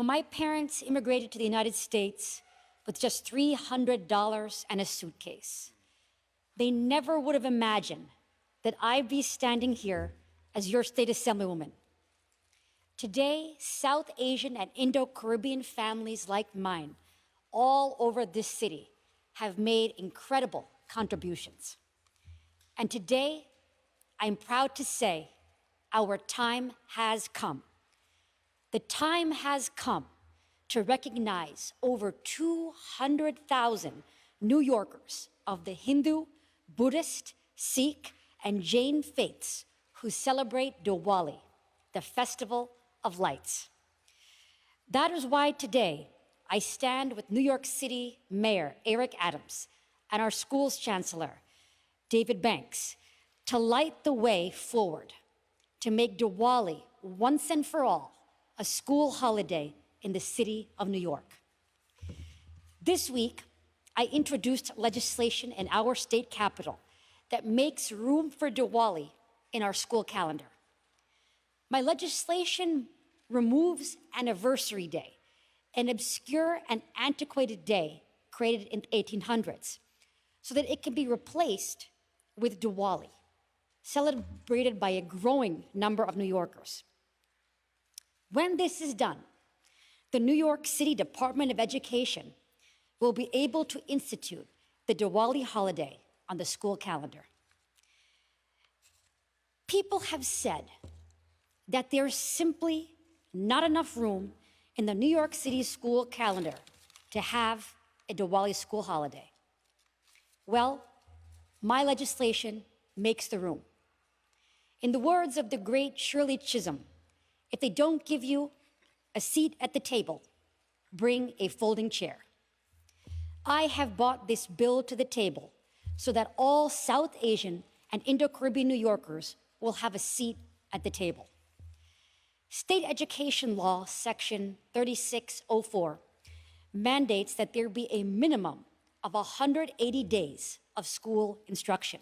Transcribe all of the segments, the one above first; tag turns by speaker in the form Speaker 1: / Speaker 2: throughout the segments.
Speaker 1: When my parents immigrated to the United States with just $300 and a suitcase, they never would have imagined that I'd be standing here as your state assemblywoman. Today, South Asian and Indo-Caribbean families like mine all over this city have made incredible contributions. And today, I'm proud to say our time has come. The time has come to recognize over 200,000 New Yorkers of the Hindu, Buddhist, Sikh, and Jain faiths who celebrate Diwali, the Festival of Lights. That is why today I stand with New York City Mayor Eric Adams and our school's chancellor, David Banks, to light the way forward to make Diwali once and for all a school holiday in the city of New York. This week, I introduced legislation in our state capital that makes room for Diwali in our school calendar. My legislation removes Anniversary Day, an obscure and antiquated day created in the 1800s, so that it can be replaced with Diwali, celebrated by a growing number of New Yorkers. When this is done, the New York City Department of Education will be able to institute the Diwali holiday on the school calendar. People have said that there's simply not enough room in the New York City school calendar to have a Diwali school holiday. Well, my legislation makes the room. In the words of the great Shirley Chisholm, if they don't give you a seat at the table, bring a folding chair. I have brought this bill to the table so that all South Asian and Indo-Caribbean New Yorkers will have a seat at the table. State Education Law, Section 3604, mandates that there be a minimum of 180 days of school instruction.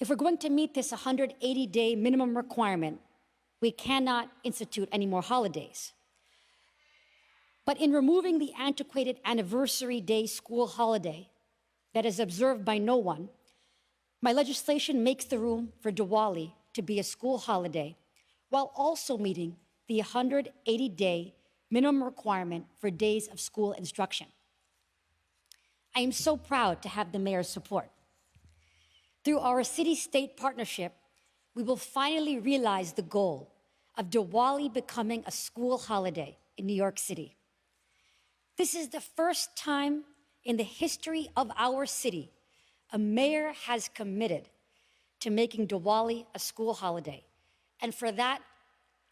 Speaker 1: If we're going to meet this 180-day minimum requirement, we cannot institute any more holidays. But in removing the antiquated Anniversary Day school holiday that is observed by no one, my legislation makes the room for Diwali to be a school holiday, while also meeting the 180-day minimum requirement for days of school instruction. I am so proud to have the mayor's support. Through our city-state partnership, we will finally realize the goal of Diwali becoming a school holiday in New York City. This is the first time in the history of our city a mayor has committed to making Diwali a school holiday. And for that,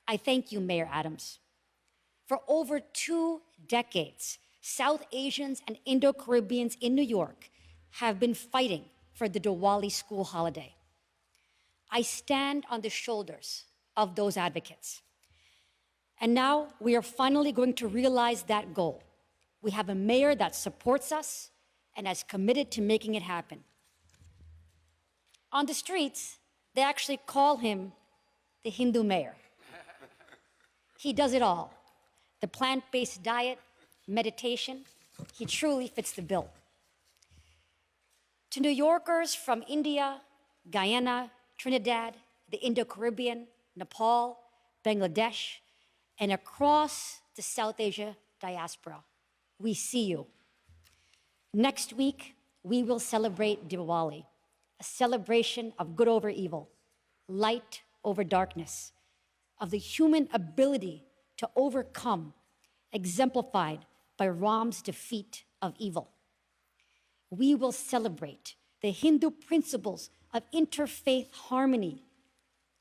Speaker 1: I thank you, Mayor Adams. For over 2 decades, South Asians and Indo-Caribbeans in New York have been fighting for the Diwali school holiday. I stand on the shoulders of those advocates. And now we are finally going to realize that goal. We have a mayor that supports us and has committed to making it happen. On the streets, they actually call him the Hindu mayor. He does it all. The plant-based diet, meditation, he truly fits the bill. To New Yorkers from India, Guyana, Trinidad, the Indo-Caribbean, Nepal, Bangladesh, and across the South Asia diaspora, we see you. Next week, we will celebrate Diwali, a celebration of good over evil, light over darkness, of the human ability to overcome, exemplified by Ram's defeat of evil. We will celebrate the Hindu principles of interfaith harmony,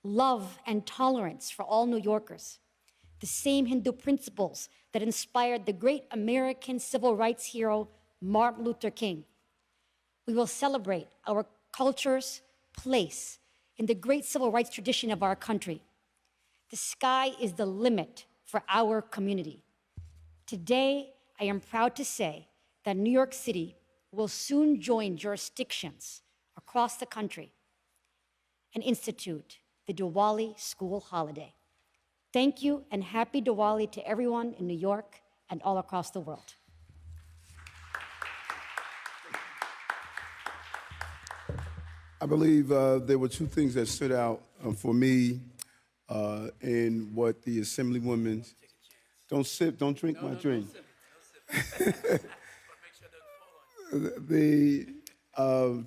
Speaker 1: love, and tolerance for all New Yorkers, the same Hindu principles that inspired the great American civil rights hero, Martin Luther King. We will celebrate our culture's place in the great civil rights tradition of our country. The sky is the limit for our community. Today, I am proud to say that New York City will soon join jurisdictions across the country and institute the Diwali school holiday. Thank you, and happy Diwali to everyone in New York and all across the world.
Speaker 2: I believe there were two things that stood out for me in what the Assemblywoman. Don't sip, don't drink my drink. The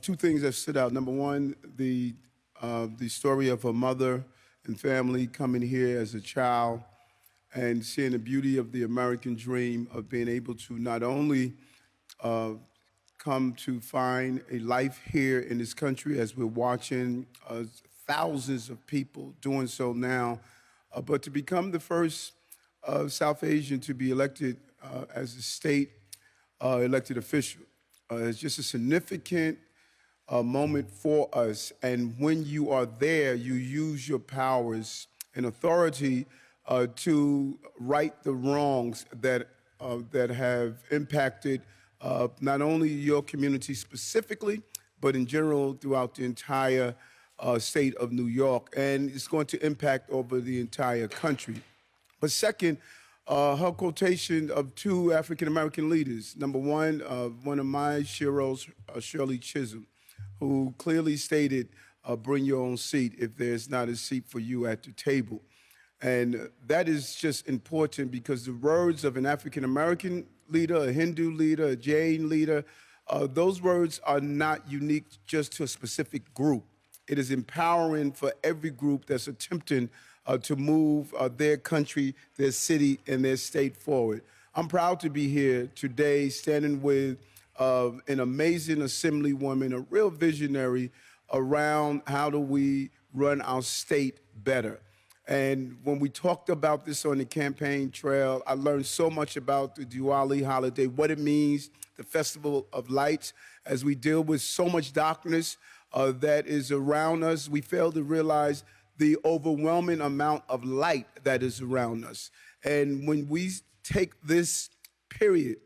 Speaker 2: two things that stood out. Number one, the story of her mother and family coming here as a child and seeing the beauty of the American dream of being able to not only come to find a life here in this country as we're watching thousands of people doing so now, but to become the first South Asian to be elected as a state elected official. It's just a significant moment for us. And when you are there, you use your powers and authority to right the wrongs that have impacted not only your community specifically, but in general throughout the entire state of New York. And it's going to impact over the entire country. But second, her quotation of two African-American leaders. Number one of my heroes, Shirley Chisholm, who clearly stated, bring your own seat if there's not a seat for you at the table. And that is just important because the words of an African-American leader, a Hindu leader, a Jain leader, those words are not unique just to a specific group. It is empowering for every group that's attempting to move their country, their city, and their state forward. I'm proud to be here today standing with an amazing Assemblywoman, a real visionary around how do we run our state better. And when we talked about this on the campaign trail, I learned so much about the Diwali holiday, what it means, the Festival of Lights. As we deal with so much darkness that is around us, we fail to realize the overwhelming amount of light that is around us. And when we take this period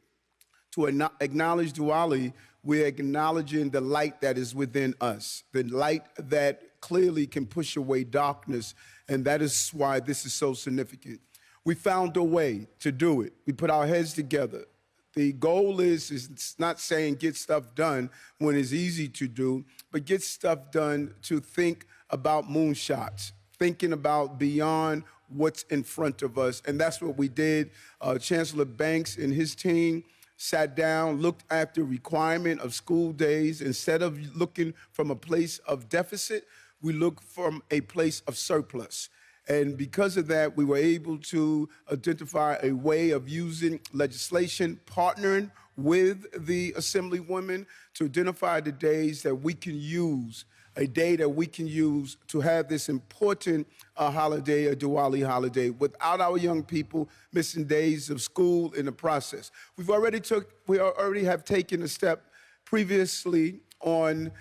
Speaker 2: to acknowledge Diwali, we're acknowledging the light that is within us, the light that clearly can push away darkness, and that is why this is so significant. We found a way to do it. We put our heads together. The goal is not saying get stuff done when it's easy to do, but get stuff done to think about moonshots, thinking about beyond what's in front of us, and that's what we did. Chancellor Banks and his team sat down, looked at the requirement of school days. Instead of looking from a place of deficit, we look from a place of surplus. And because of that, we were able to identify a way of using legislation, partnering with the Assemblywomen to identify the days that we can use, a day that we can use to have this important holiday, a Diwali holiday, without our young people missing days of school in the process. We already have taken a step previously on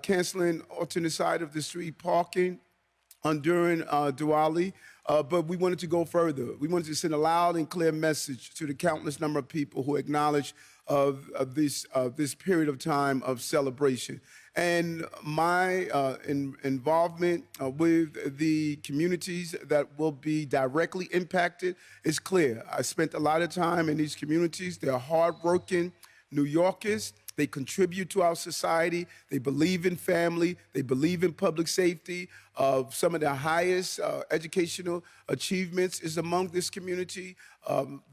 Speaker 2: canceling alternate side of the street parking during Diwali, but we wanted to go further. We wanted to send a loud and clear message to the countless number of people who acknowledge this period of time of celebration. And my involvement with the communities that will be directly impacted is clear. I spent a lot of time in these communities. They're hardworking New Yorkers. They contribute to our society. They believe in family. They believe in public safety. Some of the highest educational achievements is among this community.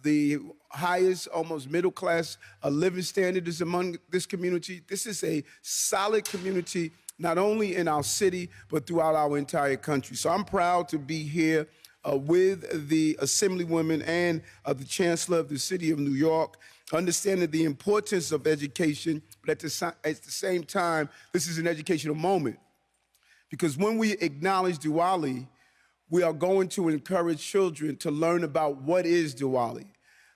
Speaker 2: The highest, almost middle-class living standard is among this community. This is a solid community, not only in our city, but throughout our entire country. So I'm proud to be here with the Assemblywomen and the Chancellor of the City of New York, understanding the importance of education, but at the same time, this is an educational moment. Because when we acknowledge Diwali, we are going to encourage children to learn about what is Diwali.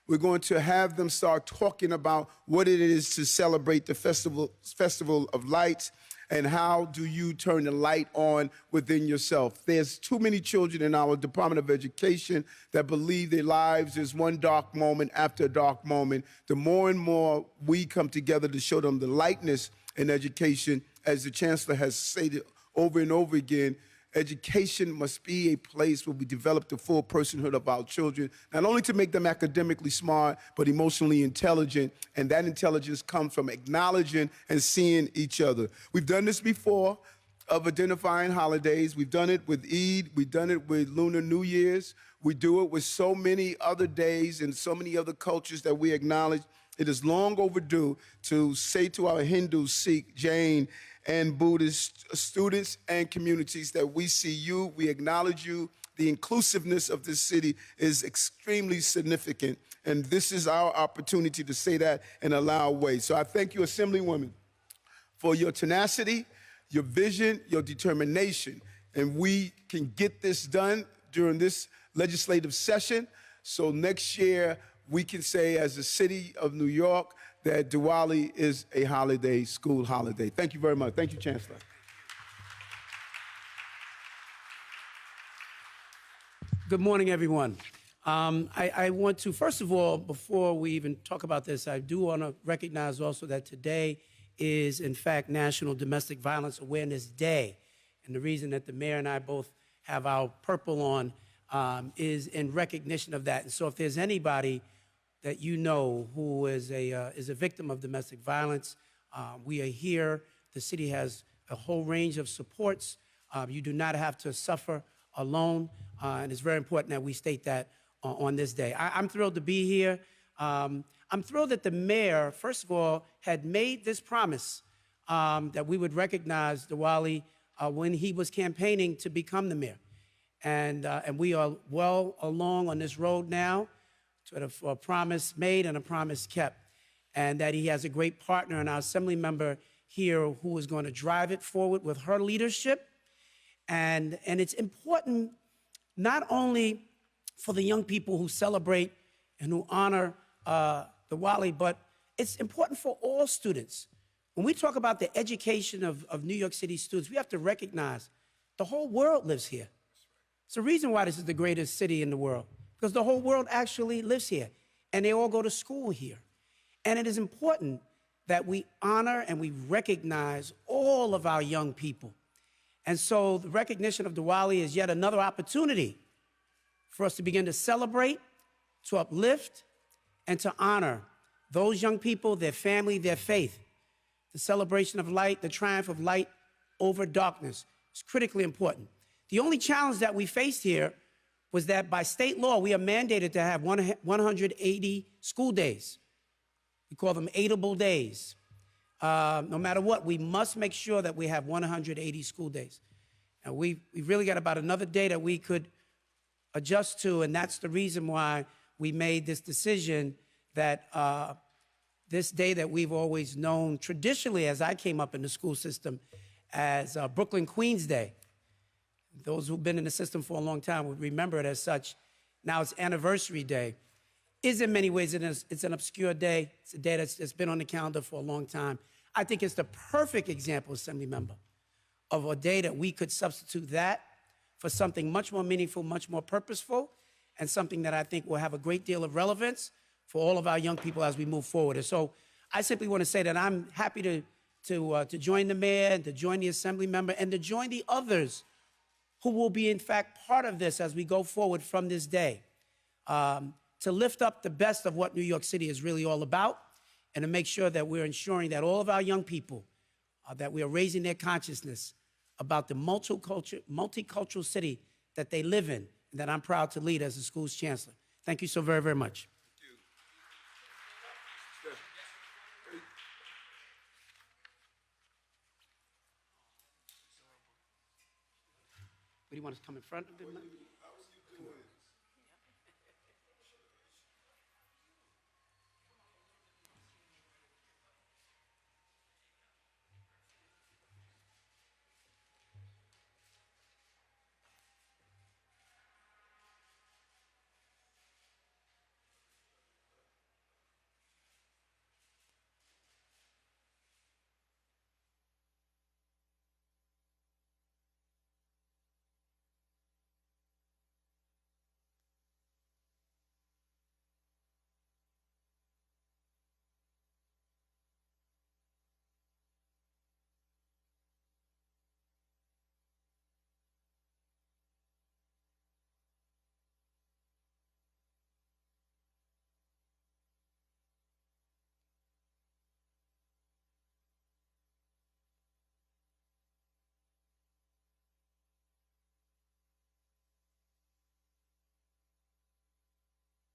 Speaker 2: We're going to have them start talking about what it is to celebrate the Festival of Lights, and how do you turn the light on within yourself. There's too many children in our Department of Education that believe their lives is one dark moment after a dark moment. The more and more we come together to show them the lightness in education, as the Chancellor has stated over and over again, Education must be a place where we develop the full personhood of our children, not only to make them academically smart, but emotionally intelligent. And that intelligence comes from acknowledging and seeing each other. We've done this before of identifying holidays. We've done it with Eid. We've done it with Lunar New Year's. We do it with so many other days and so many other cultures that we acknowledge. It is long overdue to say to our Hindu, Sikh, Jain, and Buddhist students and communities that we see you, we acknowledge you. The inclusiveness of this city is extremely significant, and this is our opportunity to say that in a loud way. So I thank you, Assemblywoman, for your tenacity, your vision, your determination, and we can get this done during this legislative session. So next year, we can say as a city of New York that Diwali is a holiday, school holiday. Thank you very much. Thank you, Chancellor.
Speaker 3: Good morning, everyone. I want to, first of all, before we even talk about this, I do want to recognize also that today is, in fact, National Domestic Violence Awareness Day. And the reason that the mayor and I both have our purple on is in recognition of that. And so if there's anybody that you know who is a victim of domestic violence, we are here. The city has a whole range of supports. You do not have to suffer alone, and it's very important that we state that on this day. I'm thrilled to be here. I'm thrilled that the mayor, first of all, had made this promise that we would recognize Diwali when he was campaigning to become the mayor. And we are well along on this road now to a promise made and a promise kept, and that he has a great partner in our assembly member here who is going to drive it forward with her leadership. And it's important not only for the young people who celebrate and who honor Diwali, but it's important for all students. When we talk about the education of New York City students, we have to recognize the whole world lives here. It's the reason why this is the greatest city in the world, because the whole world actually lives here, and they all go to school here. And it is important that we honor and we recognize all of our young people. And so the recognition of Diwali is yet another opportunity for us to begin to celebrate, to uplift, and to honor those young people, their family, their faith. The celebration of light, the triumph of light over darkness is critically important. The only challenge that we faced here was that by state law, we are mandated to have 180 school days. We call them aidable days. No matter what, we must make sure that we have 180 school days. And we've really got about another day that we could adjust to, and that's the reason why we made this decision that this day that we've always known traditionally as I came up in the school system as Brooklyn Queens Day. Those who've been in the system for a long time would remember it as such. Now it's Anniversary Day. Is in many ways it's an obscure day. It's a day that's been on the calendar for a long time. I think it's the perfect example, Assembly Member, of a day that we could substitute that for something much more meaningful, much more purposeful, and something that I think will have a great deal of relevance for all of our young people as we move forward. And so I simply want to say that I'm happy to join the mayor and to join the Assembly Member and to join the others who will be, in fact, part of this as we go forward from this day, to lift up the best of what New York City is really all about, and to make sure that we're ensuring that all of our young people, that we are raising their consciousness about the multicultural city that they live in, and that I'm proud to lead as the school's chancellor. Thank you so very, very much. Do you want us to come in front of him?